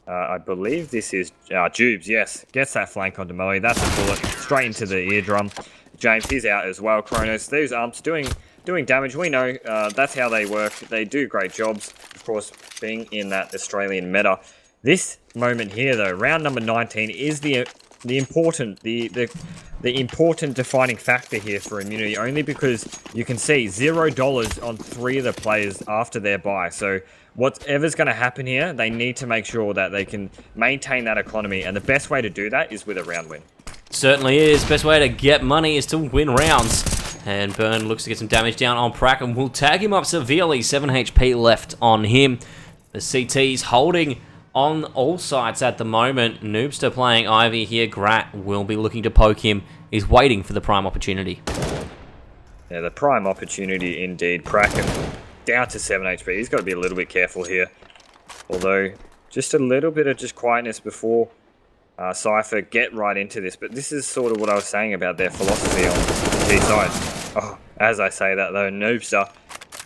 I believe this is Jubes, yes. Gets that flank onto Mwave. That's a bullet straight into the eardrum. James, he's out as well. Kronos, those umps doing damage. We know that's how they work. They do great jobs, of course, being in that Australian meta. This moment here, though, round number 19, is the important defining factor here for Immunity, only because you can see $0 on 3 of the players after their buy. So whatever's going to happen here, they need to make sure that they can maintain that economy, and the best way to do that is with a round win. Certainly is. Best way to get money is to win rounds. And Burn looks to get some damage down on Prackham. Will tag him up severely. 7 HP left on him. The CT's holding on all sides at the moment. Noobster playing Ivy here. Grat will be looking to poke him. He's waiting for the prime opportunity. Yeah, the prime opportunity indeed. Prackham down to 7 HP. He's got to be a little bit careful here. Although, just a little bit of just quietness before Cypher get right into this. But this is sort of what I was saying about their philosophy on the T side. Oh, as I say that though, Noobster,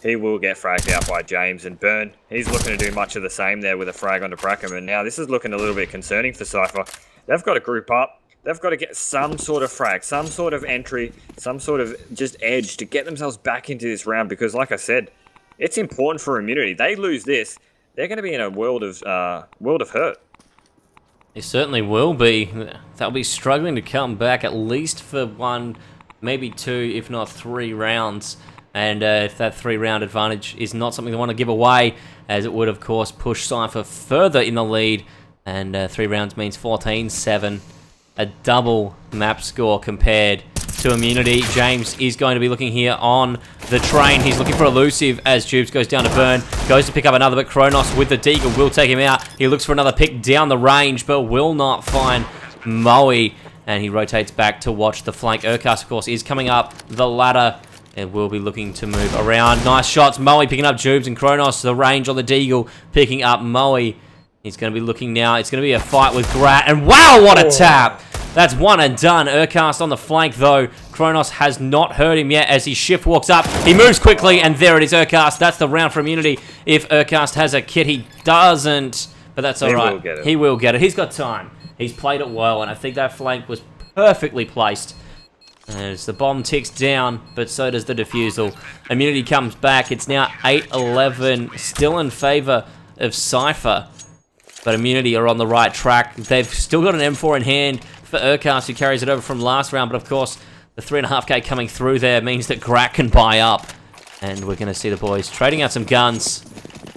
he will get fragged out by James, and Burn, he's looking to do much of the same there with a frag onto Brackham. And now this is looking a little bit concerning for Cypher. They've got to group up. They've got to get some sort of frag, some sort of entry, some sort of just edge to get themselves back into this round. Because like I said, it's important for Immunity. They lose this, they're going to be in a world of hurt. They certainly will be. They'll be struggling to come back at least for 1, maybe 2, if not 3 rounds. And if that 3-round advantage is not something they want to give away, as it would, of course, push Cypher further in the lead. And 3 rounds means 14-7. A double map score compared to Immunity. James is going to be looking here on the train. He's looking for Elusive as Jubes goes down to Burn. Goes to pick up another, but Kronos with the Deagle will take him out. He looks for another pick down the range, but will not find Mwave. And he rotates back to watch the flank. Urcast, of course, is coming up the ladder and will be looking to move around. Nice shots. Mwave picking up Jubes, and Kronos, the range on the Deagle, picking up Mwave. He's going to be looking now. It's going to be a fight with Grat. And wow, what a tap! That's one and done. Urcast on the flank, though. Kronos has not heard him yet as he shift walks up. He moves quickly, and there it is, Urcast. That's the round for Immunity. If Urcast has a kit, he doesn't. But that's all right. He will get it. He's got time. He's played it well, and I think that flank was perfectly placed. As the bomb ticks down, but so does the defusal. Immunity comes back. It's now 8-11, still in favor of Cypher. But Immunity are on the right track. They've still got an M4 in hand for Urcast, who carries it over from last round. But of course, the 3.5k coming through there means that Grat can buy up. And we're going to see the boys trading out some guns,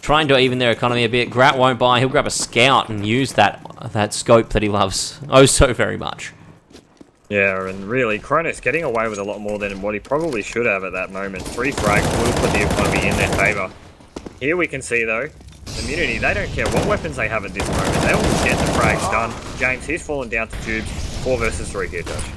trying to even their economy a bit. Grat won't buy. He'll grab a scout and use that scope that he loves oh so very much. Yeah, and really, Kronos getting away with a lot more than what he probably should have at that moment. 3 frags will put the economy in their favour. Here we can see, though, Immunity, they don't care what weapons they have at this moment. They will get the frags done. James, he's fallen down to Tubes. 4 versus 3 here, Josh.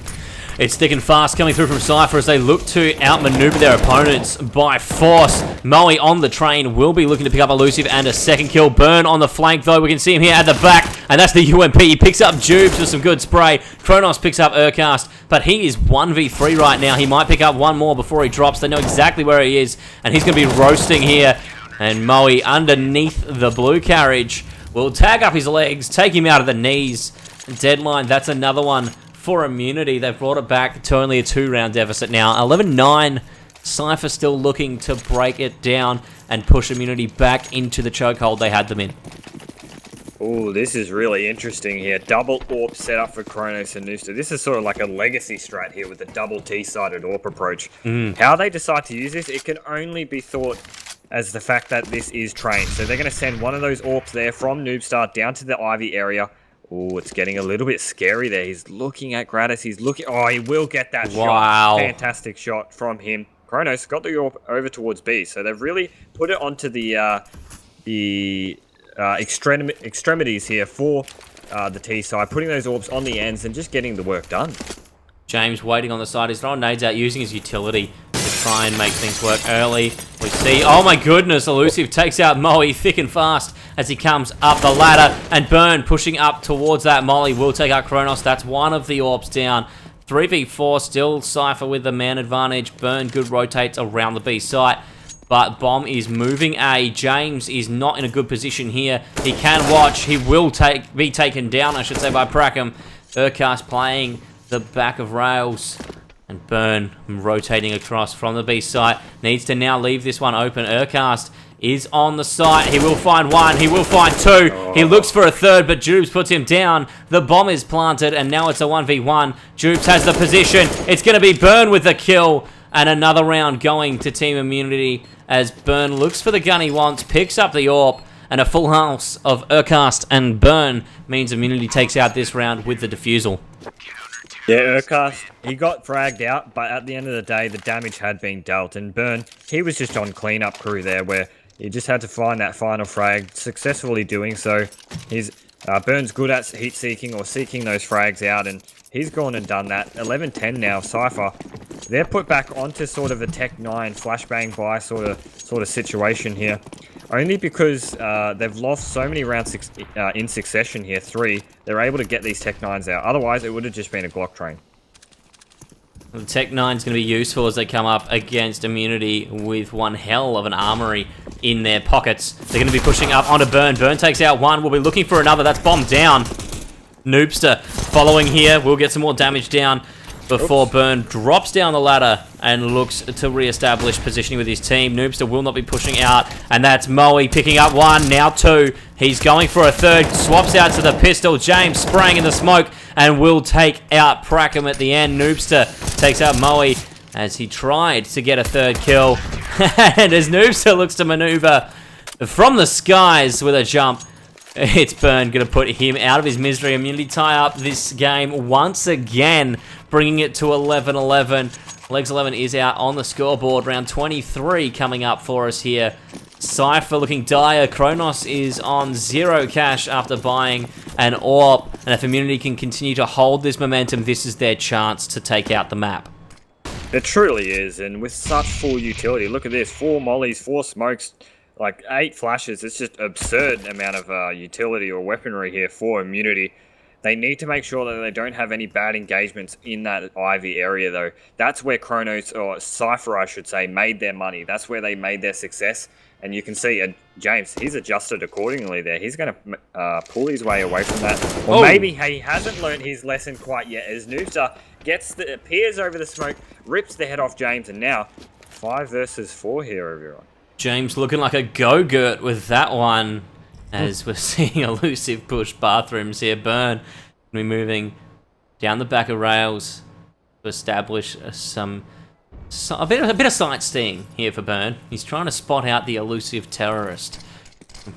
It's thick and fast coming through from Cypher as they look to outmaneuver their opponents by force. Mwave on the train will be looking to pick up Elusive and a second kill. Burn on the flank, though. We can see him here at the back, and that's the UMP. He picks up Jubes with some good spray. Kronos picks up Urcast, but he is 1v3 right now. He might pick up one more before he drops. They know exactly where he is, and he's going to be roasting here. And Mwave underneath the blue carriage will tag up his legs, take him out of the knees. Deadline, that's another one for Immunity. They've brought it back to only a 2-round deficit now. 11-9. Cypher still looking to break it down and push Immunity back into the chokehold they had them in. Oh, this is really interesting here. Double AWP set up for Kronos and Nooster. This is sort of like a legacy strat here with the double T-sided AWP approach. How they decide to use this, it can only be thought as the fact that this is trained. So they're going to send one of those AWPs there from Noobstar down to the Ivy area. Oh, it's getting a little bit scary there. He's looking at Gratis. He's looking... Oh, he will get that shot. Fantastic shot from him. Kronos got the AWP over towards B. So they've really put it onto the extremities here for the T side, putting those AWPs on the ends and just getting the work done. James waiting on the side. He's throwing nades out, using his utility to try and make things work early. We see, oh my goodness, Elusive takes out Mwave thick and fast as he comes up the ladder, and Burn pushing up towards that molly will take out Kronos. That's one of the AWPs down. 3v4, still Cypher with the man advantage. Burn good rotates around the B site, but Bomb is moving A. James is not in a good position here. He can watch. He will be taken down, I should say, by Brackham. Urcast playing the back of rails. And Burn rotating across from the B site. Needs to now leave this one open. Urcast is on the site. He will find one. He will find two. He looks for a third, but Jubes puts him down. The bomb is planted, and now it's a 1v1. Jubes has the position. It's going to be Burn with the kill. And another round going to Team Immunity as Burn looks for the gun he wants, picks up the AWP, and a full house of Urcast and Burn means Immunity takes out this round with the defusal. Yeah, Urcast, he got fragged out, but at the end of the day, the damage had been dealt. And Burn, he was just on cleanup crew there, where he just had to find that final frag, successfully doing so. He's Burn's good at heat-seeking or seeking those frags out, and he's gone and done that. 11-10 now, Cypher. They're put back onto sort of a Tech 9 flashbang buy sort of situation here. Only because they've lost so many rounds in succession here, 3. They're able to get these Tech 9s out. Otherwise, it would have just been a Glock train. The Tech 9's going to be useful as they come up against Immunity with one hell of an armory in their pockets. They're going to be pushing up onto Burn. Burn takes out one. We'll be looking for another. That's bombed down. Noobster following here. We'll get some more damage down before Burn drops down the ladder and looks to re-establish positioning with his team. Noobster will not be pushing out, and that's Moe picking up 1, now 2. He's going for a 3rd, swaps out to the pistol. James spraying in the smoke and will take out Prackham at the end. Noobster takes out Moe as he tried to get a 3rd kill. And as Noobster looks to maneuver from the skies with a jump, it's Burn going to put him out of his misery. Immunity tie up this game once again, bringing it to 11-11. Legs 11 is out on the scoreboard. Round 23 coming up for us here. Cypher looking dire. Kronos is on 0 cash after buying an AWP. And if Immunity can continue to hold this momentum, this is their chance to take out the map. It truly is, and with such full utility. Look at this, 4 mollies, 4 smokes, like 8 flashes. It's just absurd amount of utility or weaponry here for Immunity. They need to make sure that they don't have any bad engagements in that Ivy area, though. That's where Kronos, or Cypher, I should say, made their money. That's where they made their success. And you can see James, he's adjusted accordingly there. He's going to pull his way away from that. Or maybe he hasn't learned his lesson quite yet, as Noobster peers over the smoke, rips the head off James, and now 5 versus 4 here, everyone. James looking like a go-gurt with that one, as we're seeing elusive push bathrooms here. Burn will be moving down the back of rails to establish a bit of sightseeing here for Burn. He's trying to spot out the elusive terrorist.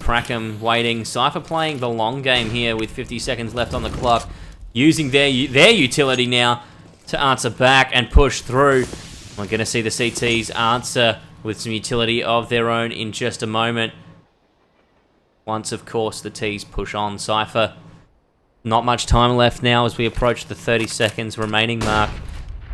Prackham waiting. Cypher playing the long game here with 50 seconds left on the clock, using their utility now to answer back and push through. We're going to see the CTs answer with some utility of their own in just a moment. Once, of course, the T's push on. Cypher, not much time left now as we approach the 30 seconds remaining mark.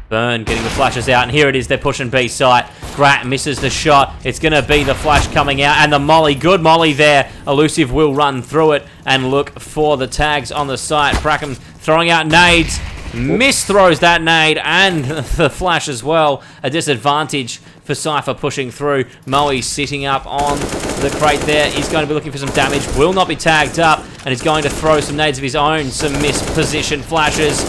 Burn getting the flashes out, and here it is, they're pushing B site. Grat misses the shot. It's going to be the flash coming out, and the molly, good molly there. Elusive will run through it and look for the tags on the site. Prackham throwing out nades. Misthrows that nade and the flash as well. A disadvantage for Cypher pushing through. Moe sitting up on the crate there. He's going to be looking for some damage. Will not be tagged up, and he's going to throw some nades of his own. Some mispositioned flashes.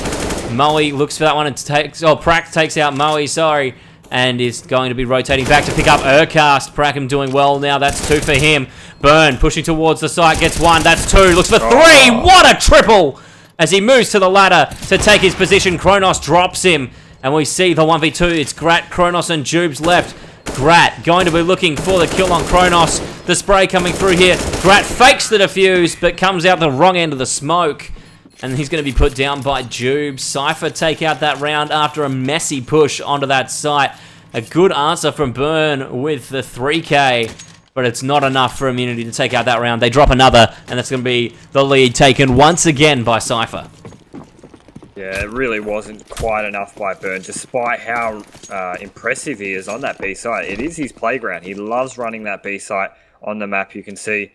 Moe looks for that one and Prack takes out Moe, sorry, and is going to be rotating back to pick up Urcast. Prackham doing well now. That's 2 for him. Burn pushing towards the site. Gets 1. That's 2. Looks for 3. What a triple! As he moves to the ladder to take his position, Kronos drops him. And we see the 1v2. It's Grat, Kronos, and Jubes left. Grat going to be looking for the kill on Kronos. The spray coming through here. Grat fakes the defuse, but comes out the wrong end of the smoke. And he's going to be put down by Jubes. Cypher take out that round after a messy push onto that site. A good answer from Burn with the 3K. But it's not enough for Immunity to take out that round. They drop another, and that's going to be the lead taken once again by Cypher. Yeah, it really wasn't quite enough by Burn, despite how impressive he is on that B site. It is his playground. He loves running that B site on the map. You can see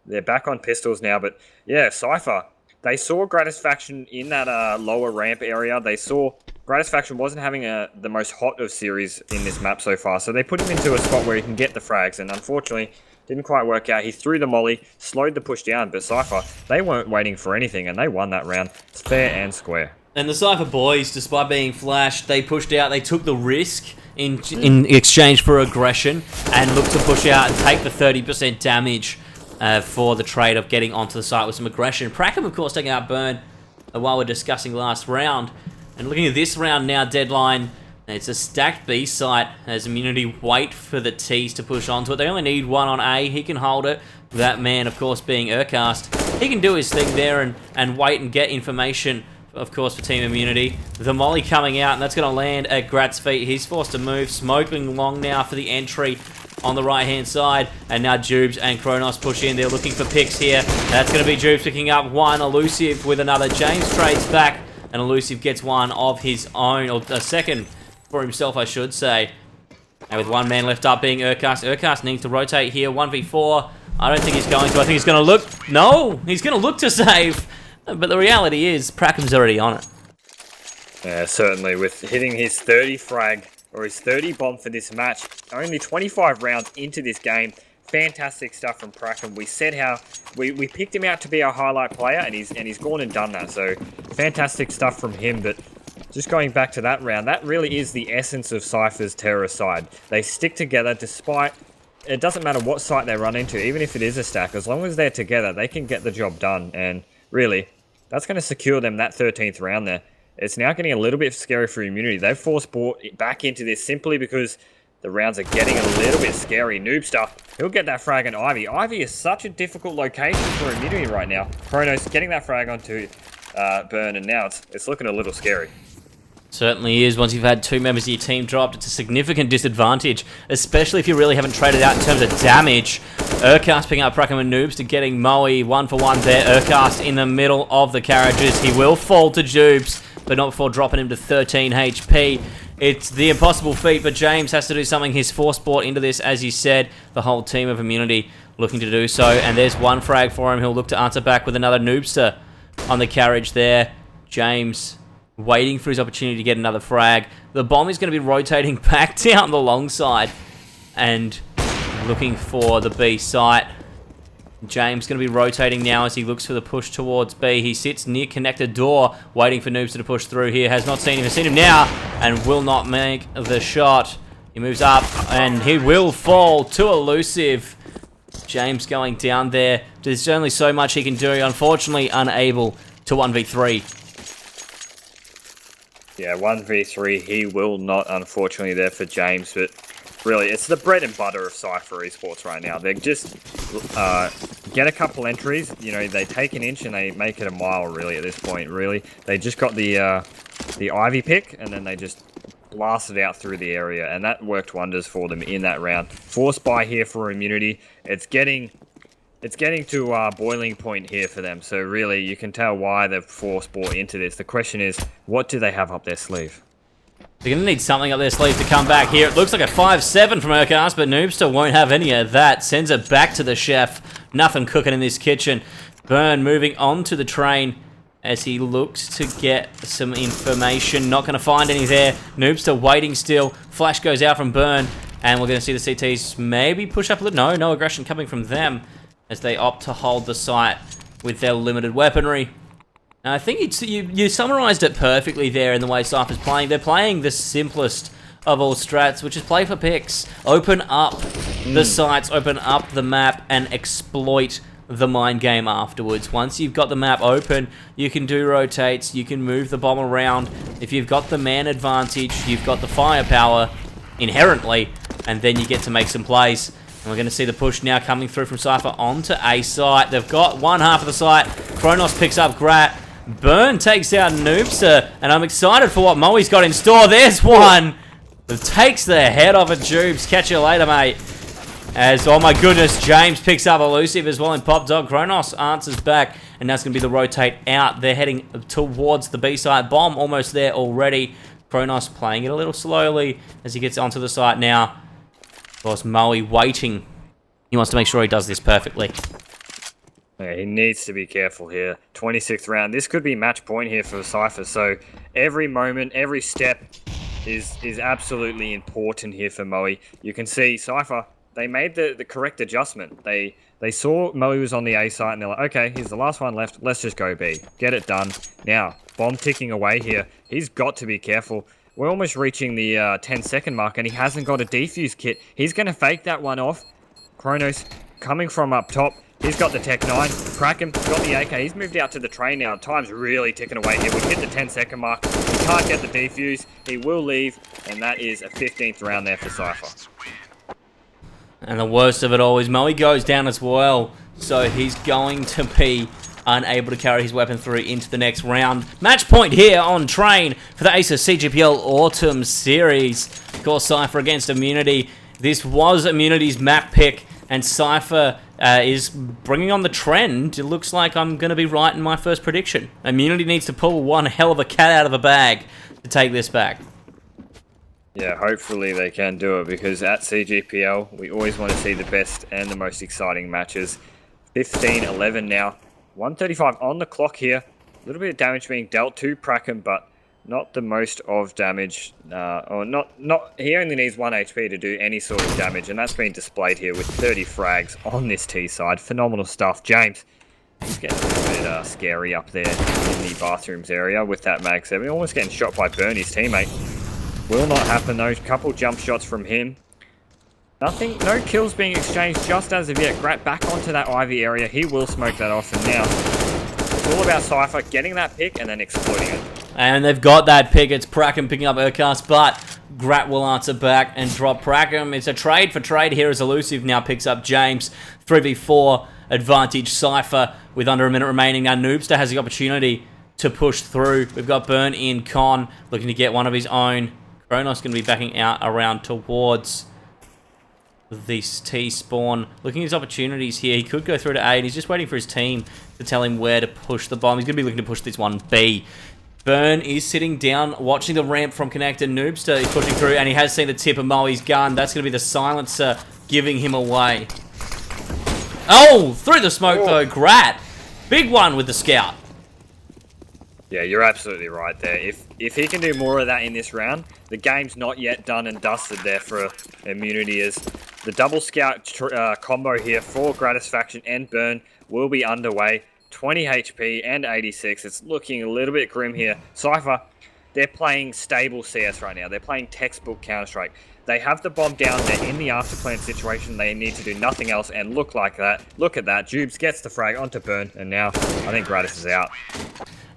they're back on pistols now, but yeah, Cypher, they saw Gratisfaction in that lower ramp area. They saw Gratisfaction wasn't having the most hot of series in this map so far, so they put him into a spot where he can get the frags, and unfortunately, didn't quite work out. He threw the molly, slowed the push down, but Cypher, they weren't waiting for anything, and they won that round fair and square. And the Cypher boys, despite being flashed, they pushed out, they took the risk in exchange for aggression, and looked to push out and take the 30% damage for the trade of getting onto the site with some aggression. Prackham, of course, taking out Burn while we're discussing last round. And looking at this round now, Deadline, it's a stacked B site as Immunity wait for the T's to push onto it. They only need 1 on A. He can hold it. That man, of course, being Urcast. He can do his thing there and wait and get information, of course, for Team Immunity. The molly coming out, and that's going to land at Grat's feet. He's forced to move. Smoking long now for the entry on the right-hand side. And now Jubes and Kronos push in. They're looking for picks here. That's going to be Jubes picking up 1. Elusive with another. James trades back. And Elusive gets 1 of his own, or a second for himself, I should say. And with 1 man left up being Urcast. Urcast needs to rotate here, 1v4. I don't think he's going to. I think he's going to look. No, he's going to look to save. But the reality is, Prakham's already on it. Yeah, certainly. With hitting his 30 frag, or his 30 bomb for this match, only 25 rounds into this game. Fantastic stuff from Prakham. We said how we picked him out to be our highlight player, and he's gone and done that. So fantastic stuff from him. But just going back to that round, that really is the essence of Cypher's terror side. They stick together despite. It doesn't matter what site they run into, even if it is a stack. As long as they're together, they can get the job done. And really, that's going to secure them that 13th round there. It's now getting a little bit scary for Immunity. They've forced bought back into this simply because the rounds are getting a little bit scary. Noobster, he'll get that frag on Ivy. Ivy is such a difficult location for Immunity right now. Kronos getting that frag onto Burn, and now it's looking a little scary. Certainly is. Once you've had 2 members of your team dropped, it's a significant disadvantage, especially if you really haven't traded out in terms of damage. Urcast picking up Prakham and Noobs to getting Moe 1-for-1 there. Urcast in the middle of the carriages. He will fall to Jubes, but not before dropping him to 13 HP. It's the impossible feat, but James has to do something. He's force bought into this, as you said. The whole team of Immunity looking to do so, and there's one frag for him. He'll look to answer back with another Noobster on the carriage there. James waiting for his opportunity to get another frag. The bomb is going to be rotating back down the long side and looking for the B site. James going to be rotating now as he looks for the push towards B. He sits near connected door, waiting for Noobster to push through here. Has not seen him. Has seen him now and will not make the shot. He moves up and he will fall. Too elusive. James going down there. There's only so much he can do. Unfortunately, unable to 1v3. Yeah, 1v3, he will not, unfortunately, there for James, but really, it's the bread and butter of Cypher Esports right now. They just get a couple entries, you know, they take an inch and they make it a mile, really, at this point, really. They just got the Ivy pick, and then they just blasted out through the area, and that worked wonders for them in that round. Force buy here for Immunity. It's getting to boiling point here for them, so really you can tell why they've forced bought into this. The question is, what do they have up their sleeve? They're going to need something up their sleeve to come back here. It looks like a 5-7 from Urcast, but Noobster won't have any of that. Sends it back to the chef. Nothing cooking in this kitchen. Burn moving on to the train as he looks to get some information. Not going to find any there. Noobster waiting still. Flash goes out from Burn, and we're going to see the CTs maybe push up a little. No aggression coming from them, as they opt to hold the site with their limited weaponry. Now, I think you summarized it perfectly there in the way Cypher's playing. They're playing the simplest of all strats, which is play for picks. Open up the sites, open up the map, and exploit the mind game afterwards. Once you've got the map open, you can do rotates, you can move the bomb around. If you've got the man advantage, you've got the firepower inherently, and then you get to make some plays. And we're going to see the push now coming through from Cypher onto A site. They've got one half of the site. Kronos picks up Grat. Burn takes out Noobster. And I'm excited for what Moe's got in store. There's one that takes the head off of Jubes. Catch you later, mate. As, oh my goodness, James picks up Elusive as well in Pop Dog. Kronos answers back. And that's going to be the rotate out. They're heading towards the B site. Bomb almost there already. Kronos playing it a little slowly as he gets onto the site now. Of course, Moe waiting. He wants to make sure he does this perfectly. Yeah, he needs to be careful here. 26th round. This could be match point here for Cypher. So every moment, every step is absolutely important here for Moe. You can see Cypher, they made the correct adjustment. They saw Moe was on the A site and they're like, okay, here's the last one left. Let's just go B. Get it done. Now, bomb ticking away here. He's got to be careful. We're almost reaching the 10-second mark, and he hasn't got a defuse kit. He's going to fake that one off. Kronos coming from up top. He's got the Tech 9. Prakham got the AK. He's moved out to the train now. Time's really ticking away here. We've hit the 10-second mark. He can't get the defuse. He will leave, and that is a 15th round there for Cypher. And the worst of it all is Moe goes down as well, so he's going to be unable to carry his weapon through into the next round. Match point here on Train for the Acer CGPL Autumn Series. Of course, Cypher against Immunity. This was Immunity's map pick, and Cypher is bringing on the trend. It looks like I'm going to be right in my first prediction. Immunity needs to pull one hell of a cat out of a bag to take this back. Yeah, hopefully they can do it, because at CGPL, we always want to see the best and the most exciting matches. 15-11 now. 135 on the clock here. A little bit of damage being dealt to Praken, but not the most of damage. He only needs 1 HP to do any sort of damage, and that's been displayed here with 30 frags on this T side. Phenomenal stuff. James, he's getting a little bit scary up there in the bathrooms area with that Mag 7. Almost getting shot by Bernie's teammate. Will not happen though. Couple jump shots from him. Nothing, no kills being exchanged just as of yet. Grat back onto that Ivy area. He will smoke that off, and now it's all about Cypher getting that pick and then exploiting it. And they've got that pick. It's Praken picking up Urcast, but Grat will answer back and drop Praken. It's a trade for trade here as Elusive now picks up James. 3v4 advantage Cypher with under a minute remaining. Now Noobster has the opportunity to push through. We've got Burn in Con looking to get one of his own. Kronos going to be backing out around towards this T-spawn. Looking at his opportunities here. He could go through to A, and he's just waiting for his team to tell him where to push the bomb. He's going to be looking to push this one B. Burn is sitting down, watching the ramp from Connector. Noobster is pushing through, and he has seen the tip of Moe's gun. That's going to be the silencer giving him away. Oh, through the smoke though, Grat. Big one with the scout. Yeah, you're absolutely right there. If he can do more of that in this round, the game's not yet done and dusted there for Immunity, as the double scout combo here for Gratisfaction and Burn will be underway. 20 HP and 86. It's looking a little bit grim here. Cypher, they're playing stable CS right now. They're playing textbook Counter-Strike. They have the bomb down. They're in the afterplan situation. They need to do nothing else and look like that. Look at that. Jubes gets the frag onto Burn, and now I think Gratis is out.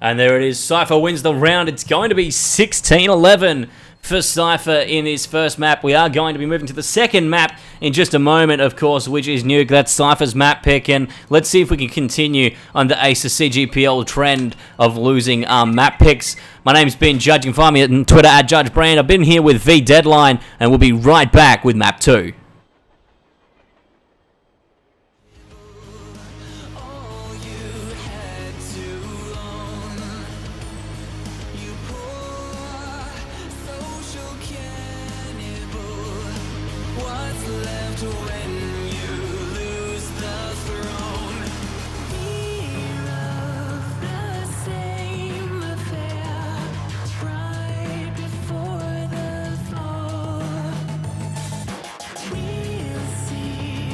And there it is. Cypher wins the round. It's going to be 16-11 for Cypher in his first map. We are going to be moving to the second map in just a moment, of course, which is Nuke. That's Cypher's map pick, and let's see if we can continue on the Acer CGPL trend of losing map picks. My name's Ben Judge. You can find me on Twitter at JudgeBrand. I've been here with V Deadline, and we'll be right back with map 2. What's left when